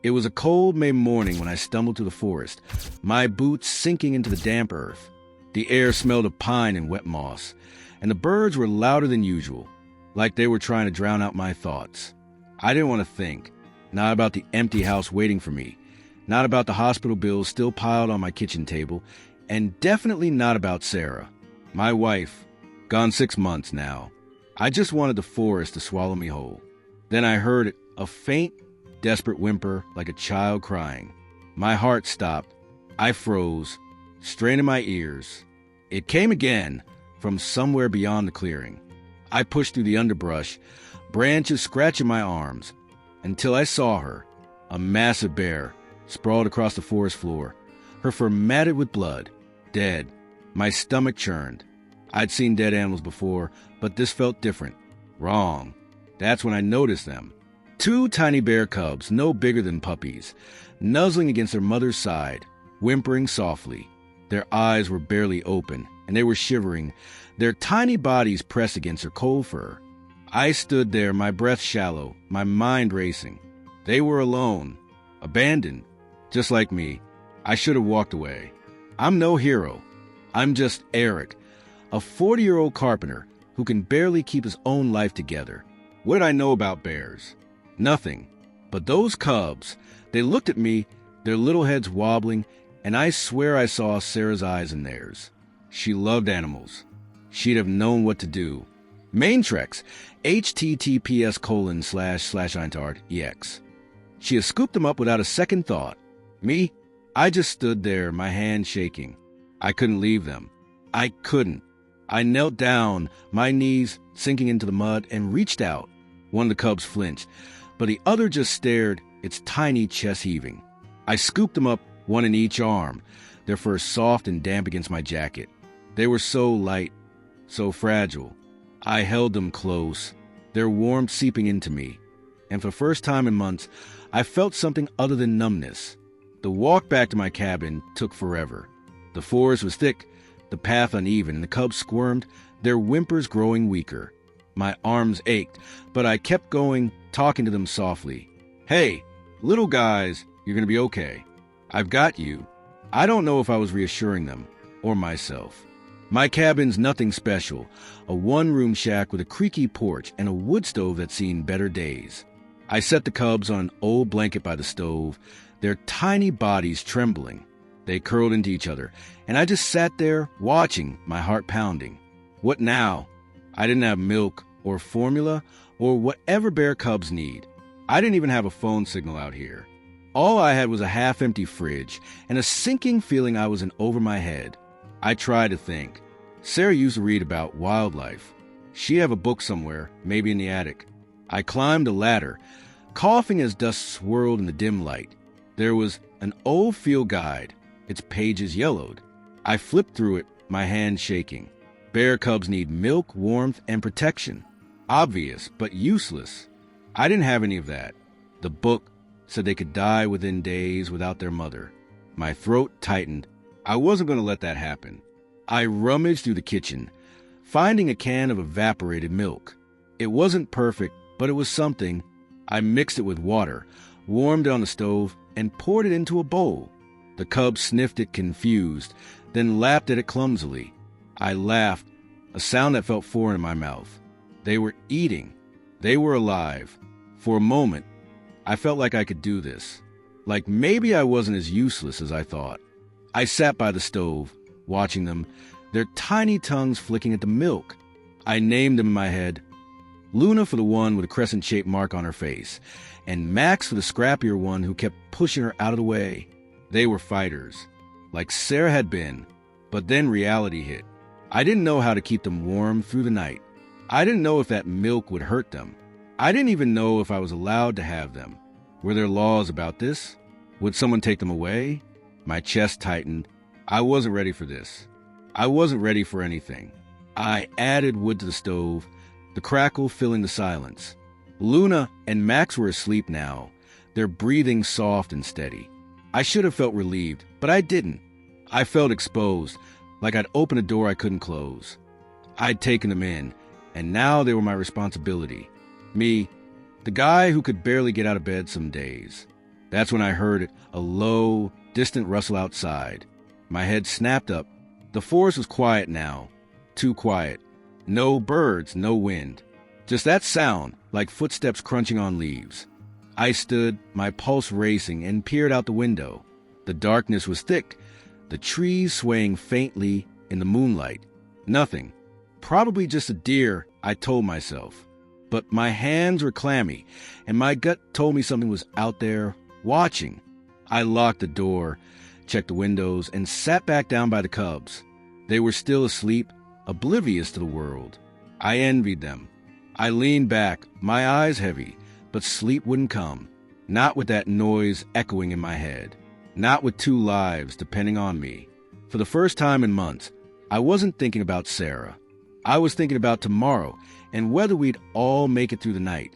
It was a cold May morning when I stumbled through the forest, my boots sinking into the damp earth. The air smelled of pine and wet moss, and the birds were louder than usual, like they were trying to drown out my thoughts. I didn't want to think, not about the empty house waiting for me, not about the hospital bills still piled on my kitchen table, and definitely not about Sarah, my wife, gone 6 months now. I just wanted the forest to swallow me whole. Then I heard it, a faint, desperate whimper like a child crying. My heart stopped. I froze, straining my ears. It came again, from somewhere beyond the clearing. I pushed through the underbrush, branches scratching my arms, until I saw her, a massive bear, sprawled across the forest floor, her fur matted with blood, dead. My stomach churned. I'd seen dead animals before, but this felt different. Wrong. That's when I noticed them. 2 tiny bear cubs, no bigger than puppies, nuzzling against their mother's side, whimpering softly. Their eyes were barely open, and they were shivering, their tiny bodies pressed against her cold fur. I stood there, my breath shallow, my mind racing. They were alone, abandoned, just like me. I should have walked away. I'm no hero. I'm just Eric, a 40-year-old carpenter who can barely keep his own life together. What did I know about bears? Nothing. But those cubs, they looked at me, their little heads wobbling, and I swear I saw Sarah's eyes in theirs. She loved animals. She'd have known what to do. Maintrex, https://eintard.ex. She had scooped them up without a second thought. Me? I just stood there, my hand shaking. I couldn't leave them. I couldn't. I knelt down, my knees sinking into the mud, and reached out. One of the cubs flinched, but the other just stared, its tiny chest heaving. I scooped them up, one in each arm, their fur soft and damp against my jacket. They were so light, so fragile. I held them close, their warmth seeping into me, and for the first time in months, I felt something other than numbness. The walk back to my cabin took forever. The forest was thick, the path uneven, and the cubs squirmed, their whimpers growing weaker. My arms ached, but I kept going, talking to them softly. Hey, little guys, you're going to be okay. I've got you. I don't know if I was reassuring them, or myself. My cabin's nothing special, a one-room shack with a creaky porch and a wood stove that's seen better days. I set the cubs on an old blanket by the stove, their tiny bodies trembling. They curled into each other, and I just sat there, watching, my heart pounding. What now? I didn't have milk or formula or whatever bear cubs need. I didn't even have a phone signal out here. All I had was a half-empty fridge and a sinking feeling I was in over my head. I tried to think. Sarah used to read about wildlife. She'd have a book somewhere, maybe in the attic. I climbed a ladder, coughing as dust swirled in the dim light. There was an old field guide, its pages yellowed. I flipped through it, my hand shaking. Bear cubs need milk, warmth, and protection. Obvious, but useless. I didn't have any of that. The book said they could die within days without their mother. My throat tightened. I wasn't going to let that happen. I rummaged through the kitchen, finding a can of evaporated milk. It wasn't perfect, but it was something. I mixed it with water, warmed it on the stove, and poured it into a bowl. The cubs sniffed it confused, then lapped at it clumsily. I laughed, a sound that felt foreign in my mouth. They were eating. They were alive. For a moment, I felt like I could do this. Like maybe I wasn't as useless as I thought. I sat by the stove, watching them, their tiny tongues flicking at the milk. I named them in my head. Luna for the one with a crescent-shaped mark on her face, and Max for the scrappier one who kept pushing her out of the way. They were fighters, like Sarah had been, but then reality hit. I didn't know how to keep them warm through the night. I didn't know if that milk would hurt them. I didn't even know if I was allowed to have them. Were there laws about this? Would someone take them away? My chest tightened. I wasn't ready for this. I wasn't ready for anything. I added wood to the stove, the crackle filling the silence. Luna and Max were asleep now, their breathing soft and steady. I should have felt relieved, but I didn't. I felt exposed, like I'd opened a door I couldn't close. I'd taken them in, and now they were my responsibility. Me, the guy who could barely get out of bed some days. That's when I heard a low, distant rustle outside. My head snapped up. The forest was quiet now. Too quiet. No birds, no wind. Just that sound, like footsteps crunching on leaves. I stood, my pulse racing, and peered out the window. The darkness was thick, the trees swaying faintly in the moonlight. Nothing. Probably just a deer, I told myself. But my hands were clammy, and my gut told me something was out there, watching. I locked the door, checked the windows, and sat back down by the cubs. They were still asleep, oblivious to the world. I envied them. I leaned back, my eyes heavy, but sleep wouldn't come. Not with that noise echoing in my head. Not with 2 lives depending on me. For the first time in months, I wasn't thinking about Sarah. I was thinking about tomorrow and whether we'd all make it through the night.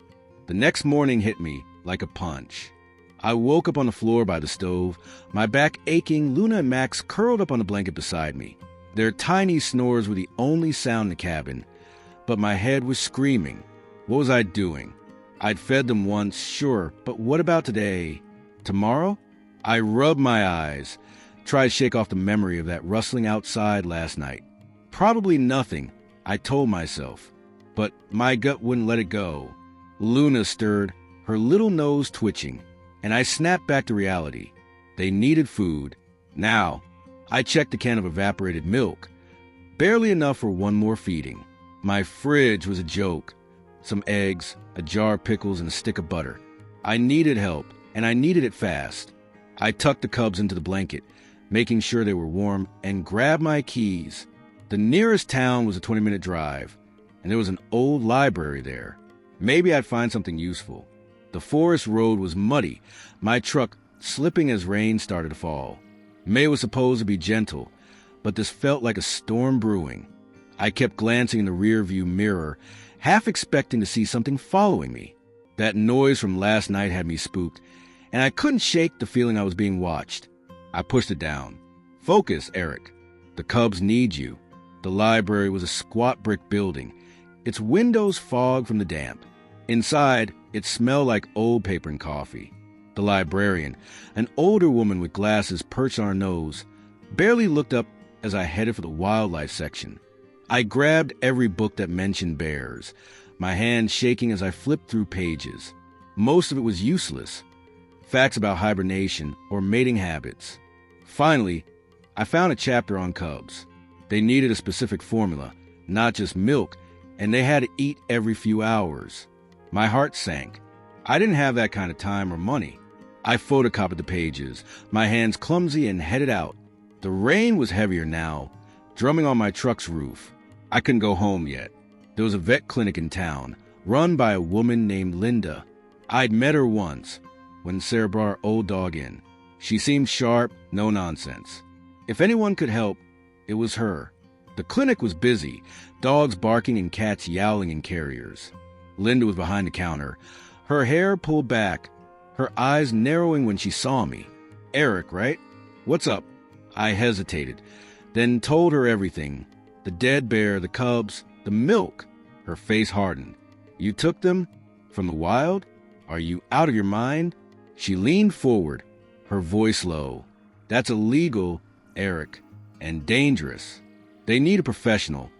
The next morning hit me like a punch. I woke up on the floor by the stove, my back aching. Luna and Max curled up on the blanket beside me. Their tiny snores were the only sound in the cabin, but my head was screaming. What was I doing? I'd fed them once, sure, but what about today? Tomorrow? I rubbed my eyes, tried to shake off the memory of that rustling outside last night. Probably nothing, I told myself, but my gut wouldn't let it go. Luna stirred, her little nose twitching, and I snapped back to reality. They needed food. Now, I checked the can of evaporated milk. Barely enough for one more feeding. My fridge was a joke. Some eggs, a jar of pickles, and a stick of butter. I needed help, and I needed it fast. I tucked the cubs into the blanket, making sure they were warm, and grabbed my keys. The nearest town was a 20-minute drive, and there was an old library there. Maybe I'd find something useful. The forest road was muddy, my truck slipping as rain started to fall. May was supposed to be gentle, but this felt like a storm brewing. I kept glancing in the rearview mirror, half expecting to see something following me. That noise from last night had me spooked, and I couldn't shake the feeling I was being watched. I pushed it down. Focus, Eric. The cubs need you. The library was a squat brick building, its windows fogged from the damp. Inside, it smelled like old paper and coffee. The librarian, an older woman with glasses perched on her nose, barely looked up as I headed for the wildlife section. I grabbed every book that mentioned bears, my hand shaking as I flipped through pages. Most of it was useless. Facts about hibernation or mating habits. Finally, I found a chapter on cubs. They needed a specific formula, not just milk, and they had to eat every few hours. My heart sank. I didn't have that kind of time or money. I photocopied the pages, my hands clumsy, and headed out. The rain was heavier now, drumming on my truck's roof. I couldn't go home yet. There was a vet clinic in town, run by a woman named Linda. I'd met her once, when Sarah brought her old dog in. She seemed sharp, no nonsense. If anyone could help, it was her. The clinic was busy, dogs barking and cats yowling in carriers. Linda was behind the counter, her hair pulled back, her eyes narrowing when she saw me. Eric, right? What's up? I hesitated, then told her everything. The dead bear, the cubs, the milk. Her face hardened. You took them? From the wild? Are you out of your mind? She leaned forward, her voice low. That's illegal, Eric, and dangerous. They need a professional,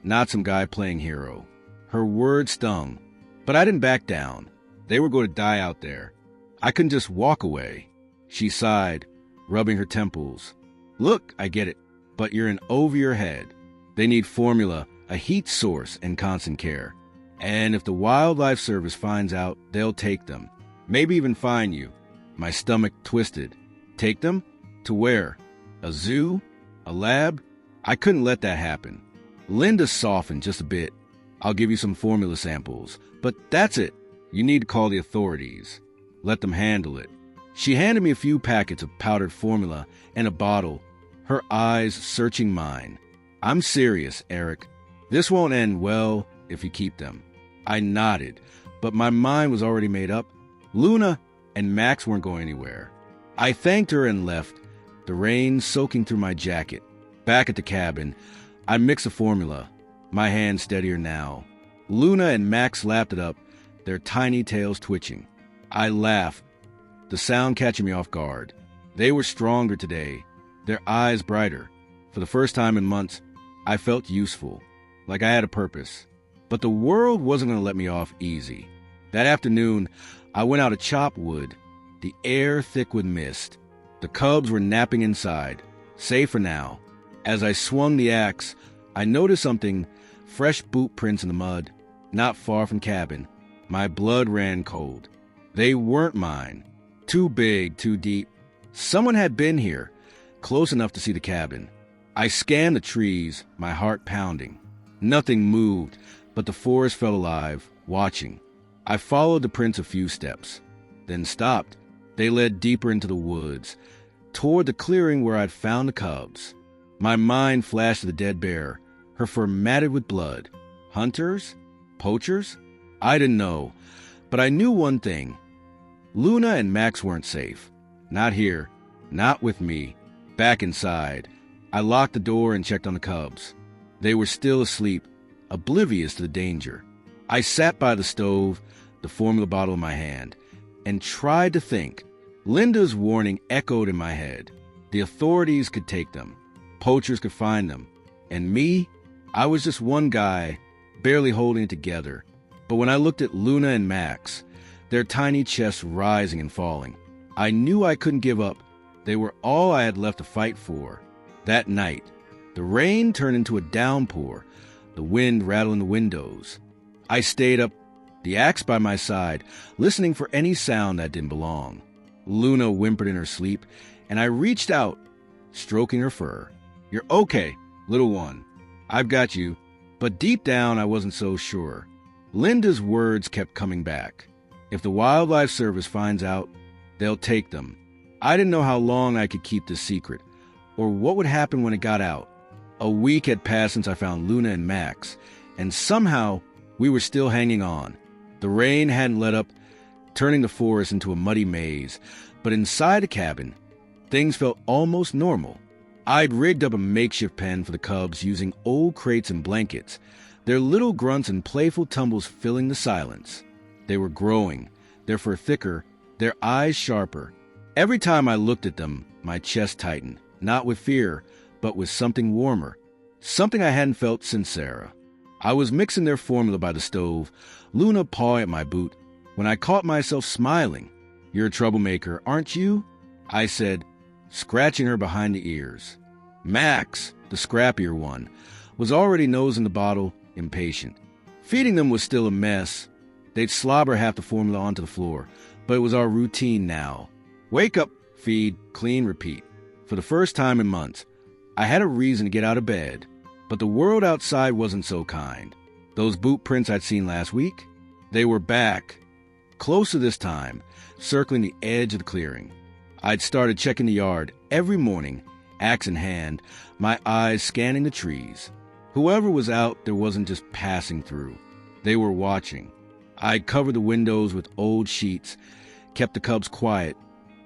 not some guy playing hero. Her words stung, but I didn't back down. They were going to die out there. I couldn't just walk away. She sighed, rubbing her temples. Look, I get it, but you're in over your head. They need formula, a heat source, and constant care. And if the Wildlife Service finds out, they'll take them. Maybe even fine you. My stomach twisted. Take them? To where? A zoo? A lab? I couldn't let that happen. Linda softened just a bit. I'll give you some formula samples, but that's it. You need to call the authorities. Let them handle it. She handed me a few packets of powdered formula and a bottle, her eyes searching mine. I'm serious, Eric. This won't end well if you keep them. I nodded, but my mind was already made up. Luna and Max weren't going anywhere. I thanked her and left, the rain soaking through my jacket. Back at the cabin, I mixed the formula, my hand steadier now. Luna and Max lapped it up, their tiny tails twitching. I laughed. the sound catching me off guard. They were stronger today, their eyes brighter. For the first time in months, I felt useful, like I had a purpose. But the world wasn't going to let me off easy. That afternoon, I went out to chop wood, the air thick with mist. The cubs were napping inside, safe for now. As I swung the axe, I noticed something, fresh boot prints in the mud, not far from cabin. My blood ran cold. They weren't mine. Too big, too deep. Someone had been here, close enough to see the cabin. I scanned the trees, my heart pounding. Nothing moved, but the forest felt alive, watching. I followed the prints a few steps, then stopped. They led deeper into the woods, toward the clearing where I'd found the cubs. My mind flashed to the dead bear, her fur matted with blood. Hunters? Poachers? I didn't know, but I knew one thing. Luna and Max weren't safe. Not here. Not with me. Back inside, I locked the door and checked on the cubs. They were still asleep, oblivious to the danger. I sat by the stove, the formula bottle in my hand, and tried to think. Linda's warning echoed in my head. The authorities could take them. Poachers could find them. And me? I was just one guy, barely holding it together. But when I looked at Luna and Max, their tiny chests rising and falling, I knew I couldn't give up. They were all I had left to fight for. That night, the rain turned into a downpour, the wind rattling the windows. I stayed up, the axe by my side, listening for any sound that didn't belong. Luna whimpered in her sleep, and I reached out, stroking her fur. "You're okay, little one. I've got you." But deep down, I wasn't so sure. Linda's words kept coming back. If the Wildlife Service finds out, they'll take them. I didn't know how long I could keep this secret, or what would happen when it got out. A week had passed since I found Luna and Max, and somehow we were still hanging on. The rain hadn't let up, turning the forest into a muddy maze, but inside the cabin, things felt almost normal. I'd rigged up a makeshift pen for the cubs using old crates and blankets, their little grunts and playful tumbles filling the silence. They were growing, their fur thicker, their eyes sharper. Every time I looked at them, my chest tightened, not with fear, but with something warmer, something I hadn't felt since Sarah. I was mixing their formula by the stove, Luna pawing at my boot, when I caught myself smiling. "You're a troublemaker, aren't you?" I said, scratching her behind the ears. Max, the scrappier one, was already nosing the bottle, impatient. Feeding them was still a mess. They'd slobber half the formula onto the floor, but it was our routine now. Wake up, feed, clean, repeat. For the first time in months, I had a reason to get out of bed, but the world outside wasn't so kind. Those boot prints I'd seen last week, they were back, closer this time, circling the edge of the clearing. I'd started checking the yard every morning, axe in hand, my eyes scanning the trees. Whoever was out there wasn't just passing through. They were watching. I'd covered the windows with old sheets, kept the cubs quiet,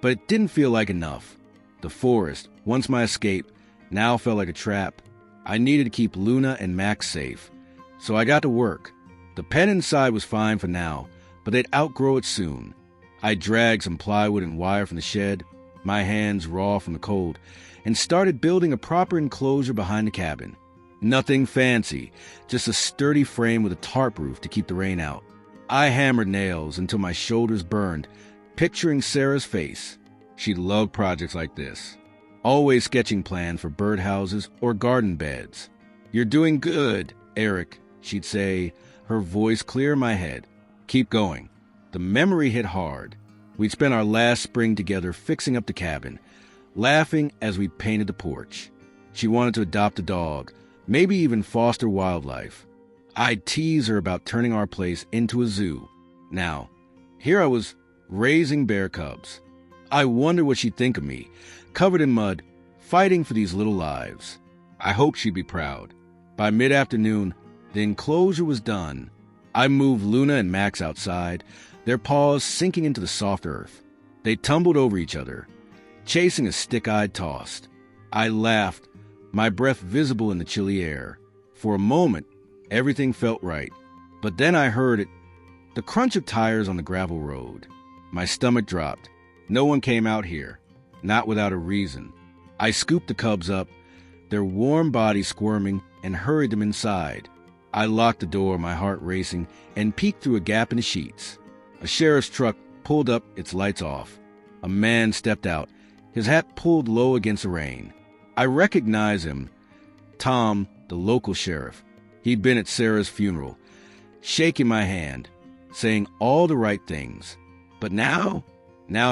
but it didn't feel like enough. The forest, once my escape, now felt like a trap. I needed to keep Luna and Max safe, so I got to work. The pen inside was fine for now, but they'd outgrow it soon. I dragged some plywood and wire from the shed, my hands raw from the cold, and started building a proper enclosure behind the cabin. Nothing fancy, just a sturdy frame with a tarp roof to keep the rain out. I hammered nails until my shoulders burned, picturing Sarah's face. She loved projects like this, always sketching plans for birdhouses or garden beds. "You're doing good, Eric," she'd say, her voice clear in my head. "Keep going." The memory hit hard. We'd spent our last spring together fixing up the cabin, laughing as we painted the porch. She wanted to adopt a dog, maybe even foster wildlife. I'd tease her about turning our place into a zoo. Now, here I was, raising bear cubs. I wondered what she'd think of me, covered in mud, fighting for these little lives. I hoped she'd be proud. By mid-afternoon, the enclosure was done. I moved Luna and Max outside, their paws sinking into the soft earth. They tumbled over each other, chasing a stick I'd tossed. I laughed, my breath visible in the chilly air. For a moment, everything felt right. But then I heard it, the crunch of tires on the gravel road. My stomach dropped. No one came out here, not without a reason. I scooped the cubs up, their warm bodies squirming, and hurried them inside. I locked the door, my heart racing, and peeked through a gap in the sheets. A sheriff's truck pulled up, its lights off. A man stepped out, his hat pulled low against the rain. I recognized him, Tom, the local sheriff. He'd been at Sarah's funeral, shaking my hand, saying all the right things. But now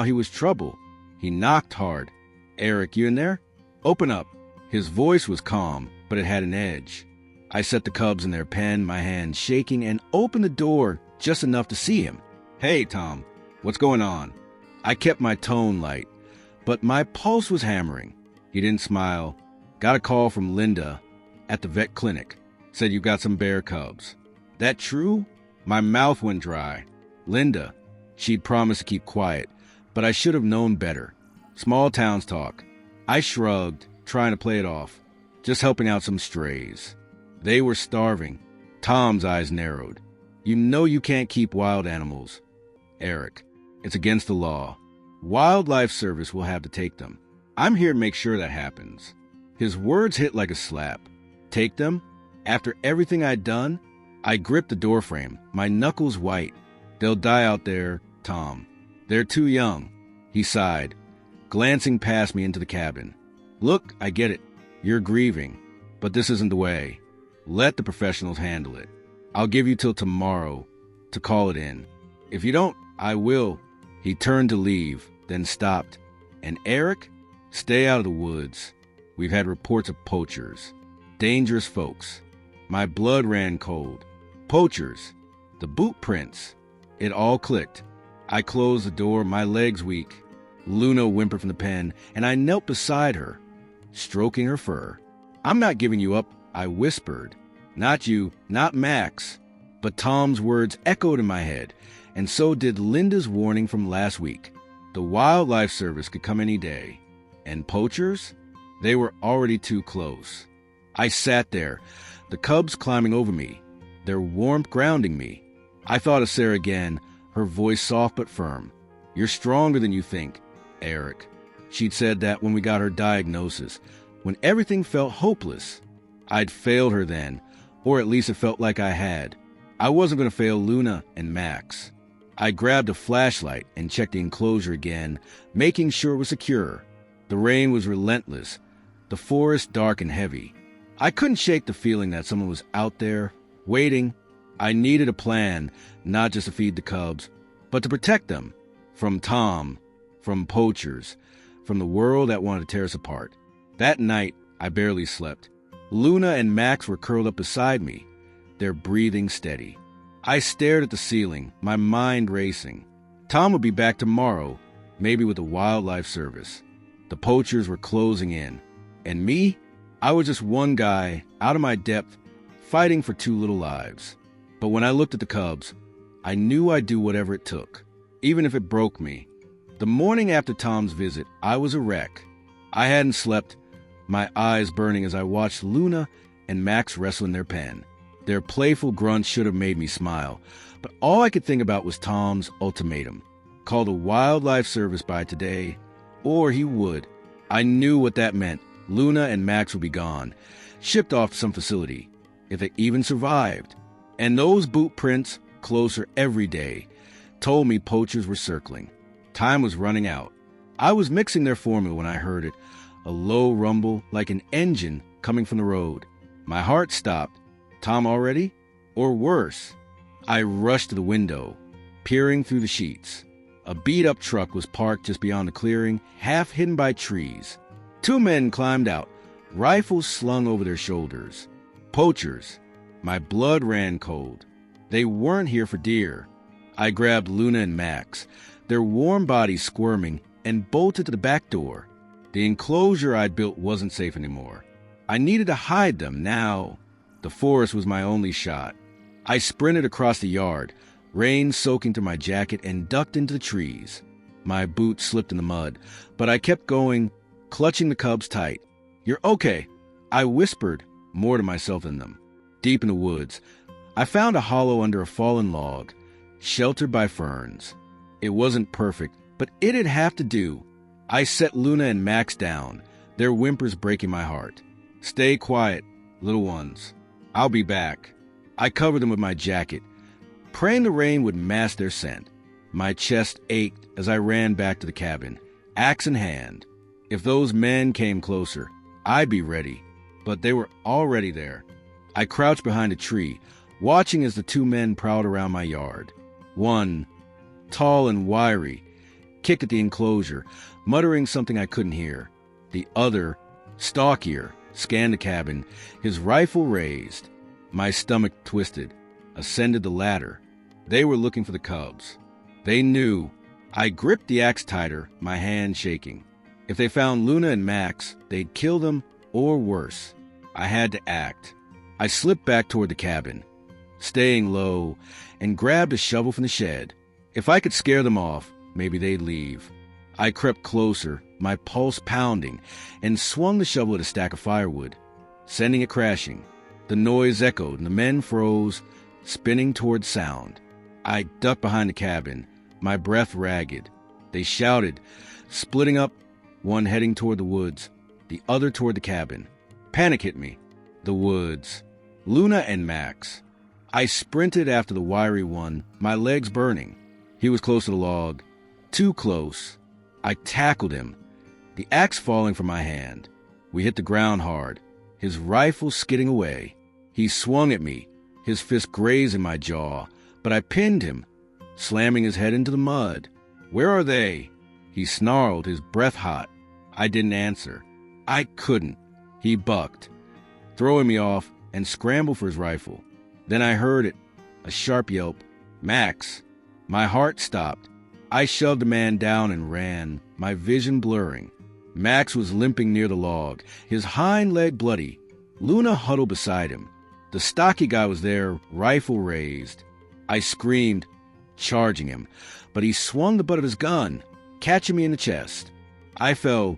he was trouble. He knocked hard. "Eric, you in there? Open up." His voice was calm, but it had an edge. I set the cubs in their pen, my hand shaking, and opened the door just enough to see him. "Hey, Tom, what's going on?" I kept my tone light, but my pulse was hammering. He didn't smile. "Got a call from Linda at the vet clinic. Said you got some bear cubs." "That true?" My mouth went dry. Linda. She'd promised to keep quiet, but I should have known better. Small towns talk. I shrugged, trying to play it off, just helping out some strays. They were starving. Tom's eyes narrowed. "You know you can't keep wild animals, Eric. It's against the law. Wildlife Service will have to take them. I'm here to make sure that happens." His words hit like a slap. Take them? After everything I'd done? I gripped the doorframe, my knuckles white. "They'll die out there, Tom. They're too young." He sighed, glancing past me into the cabin. "Look, I get it. You're grieving. But this isn't the way. Let the professionals handle it. I'll give you till tomorrow to call it in. If you don't, I will." He turned to leave, then stopped. "And Eric, stay out of the woods. We've had reports of poachers. Dangerous folks." My blood ran cold. Poachers. The boot prints. It all clicked. I closed the door, my legs weak. Luna whimpered from the pen, and I knelt beside her, stroking her fur. "I'm not giving you up," I whispered. "Not you, not Max." But Tom's words echoed in my head, and so did Linda's warning from last week. The Wildlife Service could come any day. And poachers? They were already too close. I sat there, the cubs climbing over me, their warmth grounding me. I thought of Sarah again, her voice soft but firm. "You're stronger than you think, Eric." She'd said that when we got her diagnosis, when everything felt hopeless. I'd failed her then, or at least it felt like I had. I wasn't going to fail Luna and Max. I grabbed a flashlight and checked the enclosure again, making sure it was secure. The rain was relentless, the forest dark and heavy. I couldn't shake the feeling that someone was out there, waiting. I needed a plan, not just to feed the cubs, but to protect them. From Tom, from poachers, from the world that wanted to tear us apart. That night, I barely slept. Luna and Max were curled up beside me, their breathing steady. I stared at the ceiling, my mind racing. Tom would be back tomorrow, maybe with the Wildlife Service. The poachers were closing in. And me? I was just one guy, out of my depth, fighting for two little lives. But when I looked at the cubs, I knew I'd do whatever it took, even if it broke me. The morning after Tom's visit, I was a wreck. I hadn't slept, my eyes burning as I watched Luna and Max wrestle in their pen. Their playful grunts should have made me smile, but all I could think about was Tom's ultimatum. Call the Wildlife Service by today, or he would. I knew what that meant. Luna and Max would be gone, shipped off to some facility, if they even survived. And those boot prints, closer every day, told me poachers were circling. Time was running out. I was mixing their formula when I heard it, a low rumble like an engine coming from the road. My heart stopped. Tom already? Or worse? I rushed to the window, peering through the sheets. A beat-up truck was parked just beyond the clearing, half hidden by trees. Two men climbed out, rifles slung over their shoulders. Poachers. My blood ran cold. They weren't here for deer. I grabbed Luna and Max, their warm bodies squirming, and bolted to the back door. The enclosure I'd built wasn't safe anymore. I needed to hide them now. The forest was my only shot. I sprinted across the yard, rain soaking through my jacket, and ducked into the trees. My boots slipped in the mud, but I kept going, clutching the cubs tight. "You're okay," I whispered, more to myself than them. Deep in the woods, I found a hollow under a fallen log, sheltered by ferns. It wasn't perfect, but it'd have to do. I set Luna and Max down, their whimpers breaking my heart. Stay quiet, little ones. I'll be back. I covered them with my jacket, praying the rain would mask their scent. My chest ached as I ran back to the cabin, axe in hand. If those men came closer, I'd be ready. But they were already there. I crouched behind a tree, watching as the two men prowled around my yard. One, tall and wiry, kicked at the enclosure, muttering something I couldn't hear. The other, stockier, scanned the cabin, his rifle raised. My stomach twisted, ascended the ladder. They were looking for the cubs. They knew. I gripped the axe tighter, my hand shaking. If they found Luna and Max, they'd kill them, or worse. I had to act. I slipped back toward the cabin, staying low, and grabbed a shovel from the shed. If I could scare them off, maybe they'd leave. I crept closer, my pulse pounding, and swung the shovel at a stack of firewood, sending it crashing. The noise echoed, and the men froze, spinning toward sound. I ducked behind the cabin, my breath ragged. They shouted, splitting up, one heading toward the woods, the other toward the cabin. Panic hit me. The woods. Luna and Max. I sprinted after the wiry one, my legs burning. He was close to the log. Too close. I tackled him, the axe falling from my hand. We hit the ground hard, his rifle skidding away. He swung at me, his fist grazing my jaw, but I pinned him, slamming his head into the mud. Where are they? He snarled, his breath hot. I didn't answer. I couldn't. He bucked, throwing me off, and scrambled for his rifle. Then I heard it, a sharp yelp. Max. My heart stopped. I shoved the man down and ran, my vision blurring. Max was limping near the log, his hind leg bloody. Luna huddled beside him. The stocky guy was there, rifle raised. I screamed, charging him, but he swung the butt of his gun, catching me in the chest. I fell,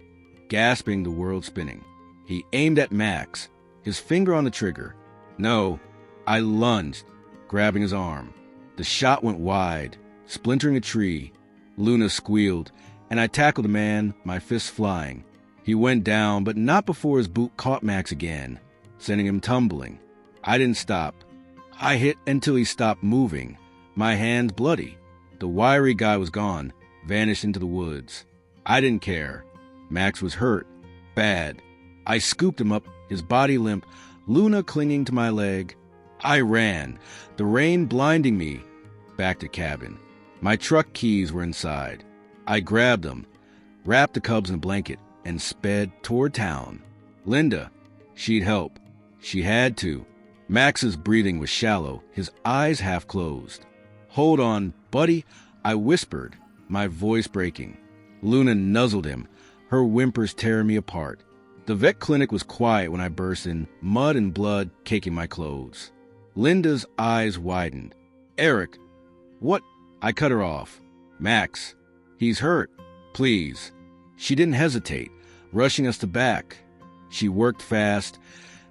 gasping, the world spinning. He aimed at Max, his finger on the trigger. No, I lunged, grabbing his arm. The shot went wide, splintering a tree. Luna squealed, and I tackled the man, my fists flying. He went down, but not before his boot caught Max again, sending him tumbling. I didn't stop. I hit until he stopped moving, my hands bloody. The wiry guy was gone, vanished into the woods. I didn't care. Max was hurt, bad. I scooped him up, his body limp, Luna clinging to my leg. I ran, the rain blinding me, back to cabin. My truck keys were inside. I grabbed them, wrapped the cubs in a blanket, and sped toward town. Linda, she'd help. She had to. Max's breathing was shallow, his eyes half closed. Hold on, buddy, I whispered, my voice breaking. Luna nuzzled him, her whimpers tearing me apart. The vet clinic was quiet when I burst in, mud and blood caking my clothes. Linda's eyes widened. Eric, what? I cut her off. Max, he's hurt. Please. She didn't hesitate, rushing us to back. She worked fast,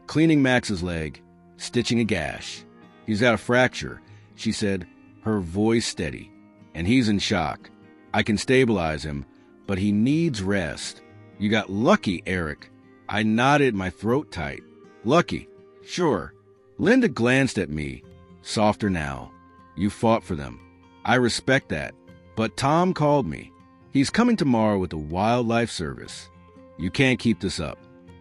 cleaning Max's leg, stitching a gash. He's got a fracture, she said, her voice steady. And he's in shock. I can stabilize him, but he needs rest. You got lucky, Eric. I nodded, my throat tight. Lucky? Sure. Linda glanced at me, softer now. You fought for them. I respect that. But Tom called me. He's coming tomorrow with the Wildlife Service. You can't keep this up.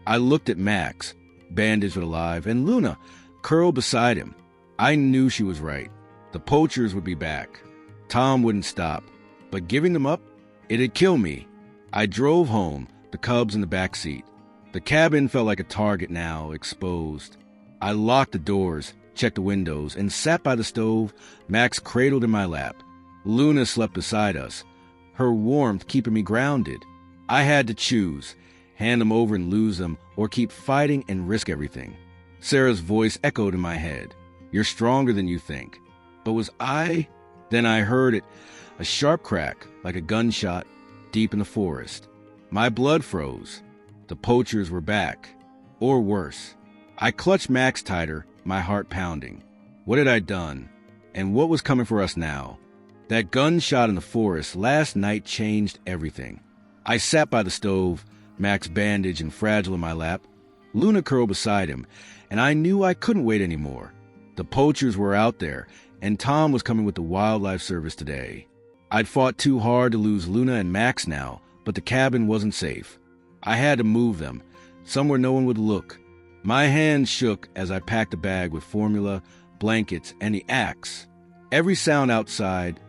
I looked at Max, bandaged but alive, and Luna, curled beside him. I knew she was right. The Poachers would be back. Tom wouldn't stop. But giving them up, it'd kill me. I drove home, the cubs in the back seat. The cabin felt like a target now, exposed. I locked the doors, checked the windows, and sat by the stove, Max cradled in my lap. Luna slept beside us, her warmth keeping me grounded. I had to choose, hand them over and lose them, or keep fighting and risk everything. Sarah's voice echoed in my head. You're stronger than you think. But was I? Then I heard it, a sharp crack, like a gunshot, deep in the forest. My blood froze. The Poachers were back. Or worse. I clutched Max tighter, my heart pounding. What had I done? And what was coming for us now? That gunshot in the forest last night changed everything. I sat by the stove, Max bandaged and fragile in my lap. Luna curled beside him, and I knew I couldn't wait anymore. The poachers were out there, and Tom was coming with the wildlife service today. I'd fought too hard to lose Luna and Max now, but the cabin wasn't safe. I had to move them, somewhere no one would look. My hands shook as I packed a bag with formula, blankets, and the axe. Every sound outside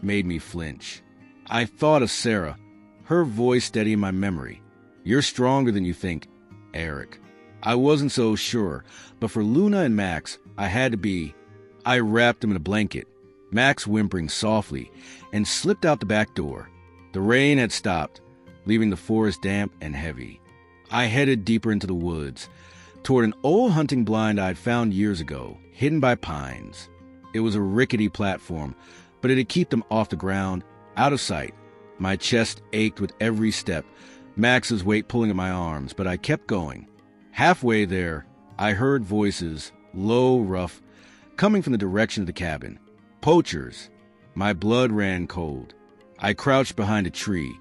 made me flinch. I thought of Sarah, her voice steady in my memory. "You're stronger than you think, Eric." I wasn't so sure, but for Luna and Max, I had to be. I wrapped them in a blanket, Max whimpering softly, and slipped out the back door. The rain had stopped, leaving the forest damp and heavy. I headed deeper into the woods, toward an old hunting blind I'd found years ago, hidden by pines. It was a rickety platform, but it'd keep them off the ground, out of sight. My chest ached with every step, Max's weight pulling at my arms, but I kept going. Halfway there, I heard voices, low, rough, coming from the direction of the cabin. Poachers. My blood ran cold. I crouched behind a tree,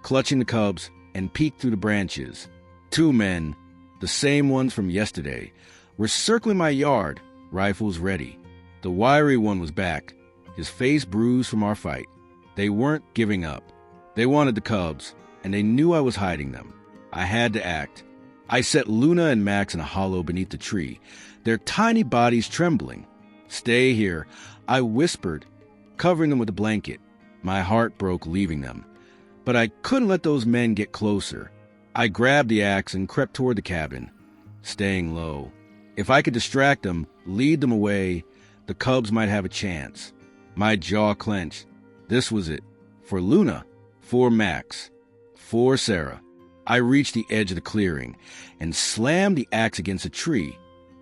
clutching the cubs, and peeked through the branches. 2 men, the same ones from yesterday, were circling my yard, rifles ready. The wiry one was back, his face bruised from our fight. They weren't giving up. They wanted the cubs, and they knew I was hiding them. I had to act. I set Luna and Max in a hollow beneath the tree, their tiny bodies trembling. "Stay here," I whispered, covering them with a blanket. My heart broke leaving them. But I couldn't let those men get closer. I grabbed the axe and crept toward the cabin, staying low. If I could distract them, lead them away, the cubs might have a chance. My jaw clenched. This was it. For Luna, for Max, for Sarah. I reached the edge of the clearing and slammed the axe against a tree,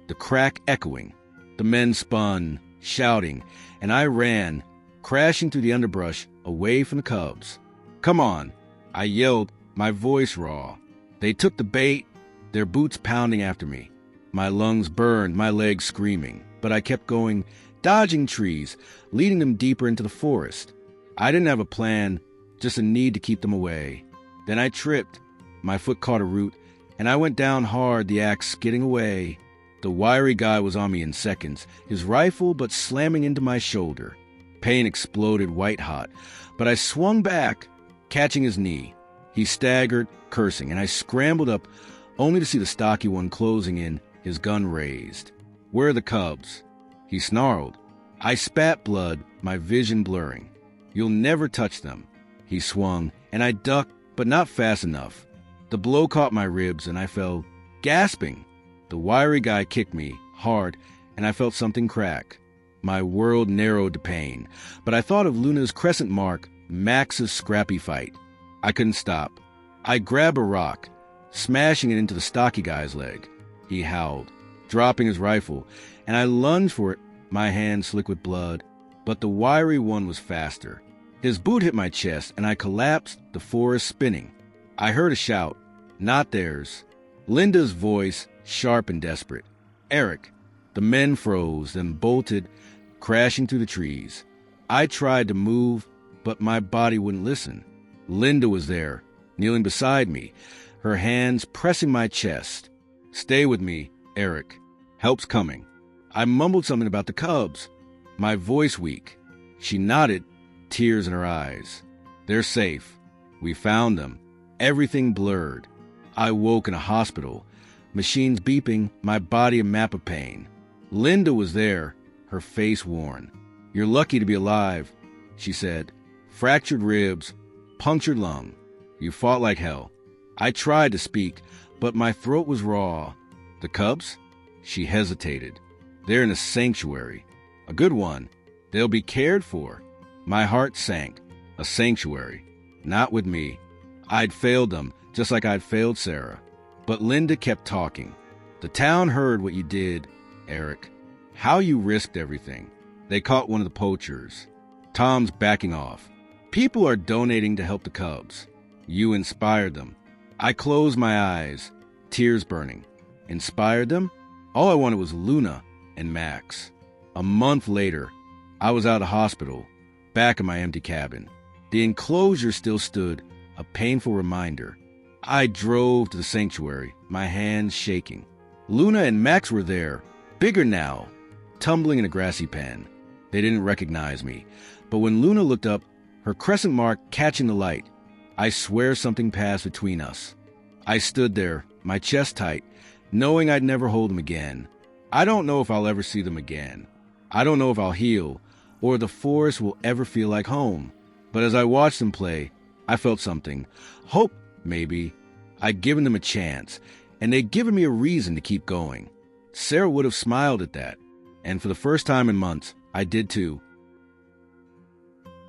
the crack echoing. The men spun, shouting, and I ran, crashing through the underbrush away from the cubs. "Come on," I yelled, my voice raw. They took the bait, their boots pounding after me. My lungs burned, my legs screaming, but I kept going, dodging trees, leading them deeper into the forest. I didn't have a plan, just a need to keep them away. Then I tripped. My foot caught a root, and I went down hard, the axe skidding away. The wiry guy was on me in seconds, his rifle but slamming into my shoulder. Pain exploded white-hot, but I swung back, catching his knee. He staggered, cursing, and I scrambled up, only to see the stocky one closing in, his gun raised. "Where are the cubs?" He snarled. I spat blood, my vision blurring. "You'll never touch them." He swung, and I ducked, but not fast enough. The blow caught my ribs, and I fell, gasping. The wiry guy kicked me, hard, and I felt something crack. My world narrowed to pain, but I thought of Luna's crescent mark, Max's scrappy fight. I couldn't stop. I grabbed a rock, smashing it into the stocky guy's leg. He howled, dropping his rifle, and I lunged for it, my hand slick with blood. But the wiry one was faster. His boot hit my chest, and I collapsed, the forest spinning. I heard a shout, not theirs. Linda's voice, sharp and desperate. "Eric." The men froze, then bolted, crashing through the trees. I tried to move, but my body wouldn't listen. Linda was there, kneeling beside me, her hands pressing my chest. "Stay with me, Eric. Help's coming." I mumbled something about the cubs, my voice weak. She nodded, tears in her eyes. "They're safe. We found them." Everything blurred. I woke in a hospital, machines beeping, my body a map of pain. Linda was there, her face worn. "You're lucky to be alive," she said. "Fractured ribs, punctured lung. You fought like hell." I tried to speak, but my throat was raw. "The cubs?" She hesitated. "They're in a sanctuary. A good one. They'll be cared for." My heart sank. A sanctuary. Not with me. I'd failed them, just like I'd failed Sarah. But Linda kept talking. "The town heard what you did, Eric. How you risked everything. They caught one of the poachers. Tom's backing off. People are donating to help the cubs. You inspired them." I closed my eyes, tears burning. Inspired them? All I wanted was Luna and Max. A month later, I was out of hospital, back of my empty cabin. The enclosure still stood, a painful reminder. I drove to the sanctuary, my hands shaking. Luna and Max were there, bigger now, tumbling in a grassy pen. They didn't recognize me, but when Luna looked up, her crescent mark catching the light, I swear something passed between us. I stood there, my chest tight, knowing I'd never hold them again. I don't know if I'll ever see them again. I don't know if I'll heal, or the forest will ever feel like home. But as I watched them play, I felt something. Hope, maybe. I'd given them a chance, and they'd given me a reason to keep going. Sarah would have smiled at that. And for the first time in months, I did too.